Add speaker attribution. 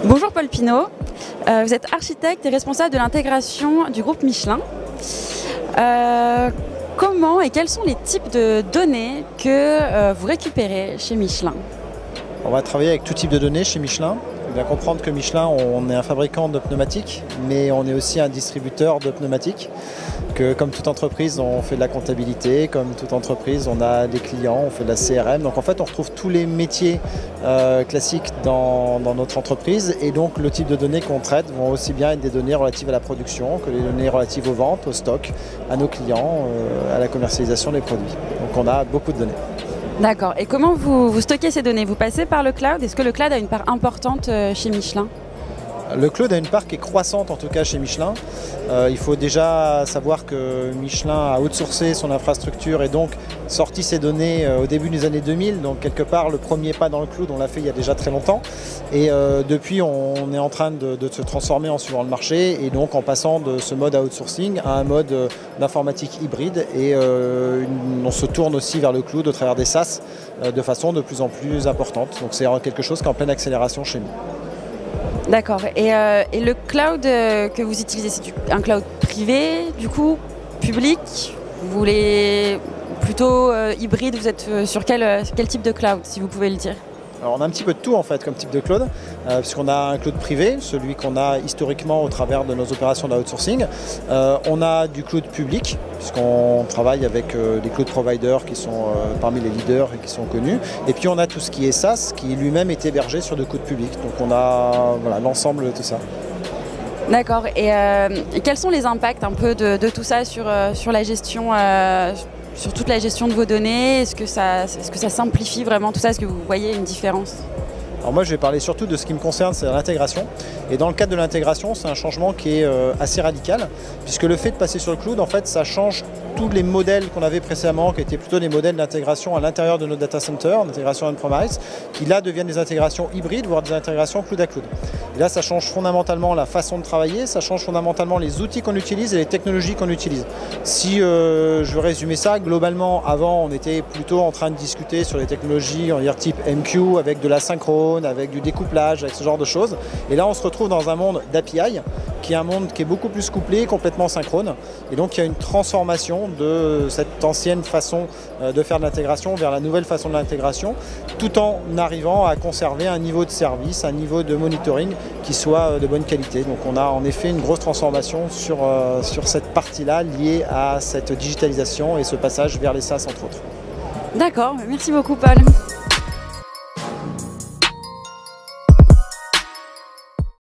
Speaker 1: Bonjour Paul Pinault, vous êtes architecte et responsable de l'intégration du groupe Michelin. Comment et quels sont les types de données que vous récupérez chez Michelin?
Speaker 2: On va travailler avec tout type de données chez Michelin. Il faut bien comprendre que Michelin, on est un fabricant de pneumatiques, mais on est aussi un distributeur de pneumatiques. Que comme toute entreprise, on fait de la comptabilité, comme toute entreprise, on a des clients, on fait de la CRM. Donc en fait, on retrouve tous les métiers classiques dans notre entreprise. Et donc le type de données qu'on traite vont aussi bien être des données relatives à la production que les données relatives aux ventes, au stock, à nos clients, à la commercialisation des produits. Donc on a beaucoup de données.
Speaker 1: D'accord. Et comment vous stockez ces données? Vous passez par le cloud? Est-ce que le cloud a une part importante chez Michelin?
Speaker 2: Le cloud a une part qui est croissante en tout cas chez Michelin. Il faut déjà savoir que Michelin a outsourcé son infrastructure et donc sorti ses données au début des années 2000. Donc quelque part le premier pas dans le cloud on l'a fait il y a déjà très longtemps. Et depuis on est en train de se transformer en suivant le marché et donc en passant de ce mode à outsourcing à un mode d'informatique hybride. Et on se tourne aussi vers le cloud au travers des SaaS de façon de plus en plus importante. Donc c'est quelque chose qui est en pleine accélération chez nous.
Speaker 1: D'accord. Et le cloud que vous utilisez, c'est un cloud privé, du coup, public? Vous voulez plutôt hybride? Vous êtes sur quel type de cloud, si vous pouvez le dire?
Speaker 2: Alors on a un petit peu de tout en fait comme type de cloud, puisqu'on a un cloud privé, celui qu'on a historiquement au travers de nos opérations d'outsourcing. On a du cloud public, puisqu'on travaille avec des cloud providers qui sont parmi les leaders et qui sont connus. Et puis on a tout ce qui est SaaS, qui lui-même est hébergé sur des clouds publics. Donc on a l'ensemble de tout ça.
Speaker 1: D'accord. Et quels sont les impacts un peu de tout ça sur la gestion sur toute la gestion de vos données? Est-ce que ça simplifie vraiment tout ça? Est-ce que vous voyez une différence?
Speaker 2: Alors moi je vais parler surtout de ce qui me concerne, c'est l'intégration. Et dans le cadre de l'intégration, c'est un changement qui est assez radical, puisque le fait de passer sur le cloud, en fait, ça change tous les modèles qu'on avait précédemment, qui étaient plutôt des modèles d'intégration à l'intérieur de nos data centers, d'intégration on-premise, qui là deviennent des intégrations hybrides, voire des intégrations cloud à cloud. Et là, ça change fondamentalement la façon de travailler, ça change fondamentalement les outils qu'on utilise et les technologies qu'on utilise. Si je veux résumer ça, globalement, avant, on était plutôt en train de discuter sur les technologies, on va dire type MQ, avec de l'asynchrone, avec du découplage, avec ce genre de choses. Et là, on se retrouve dans un monde d'API, qui est un monde qui est beaucoup plus couplé, complètement synchrone. Et donc, il y a une transformation de cette ancienne façon de faire de l'intégration vers la nouvelle façon de l'intégration, tout en arrivant à conserver un niveau de service, un niveau de monitoring qui soit de bonne qualité. Donc on a en effet une grosse transformation sur cette partie-là liée à cette digitalisation et ce passage vers les SaaS entre autres.
Speaker 1: D'accord, merci beaucoup Paul.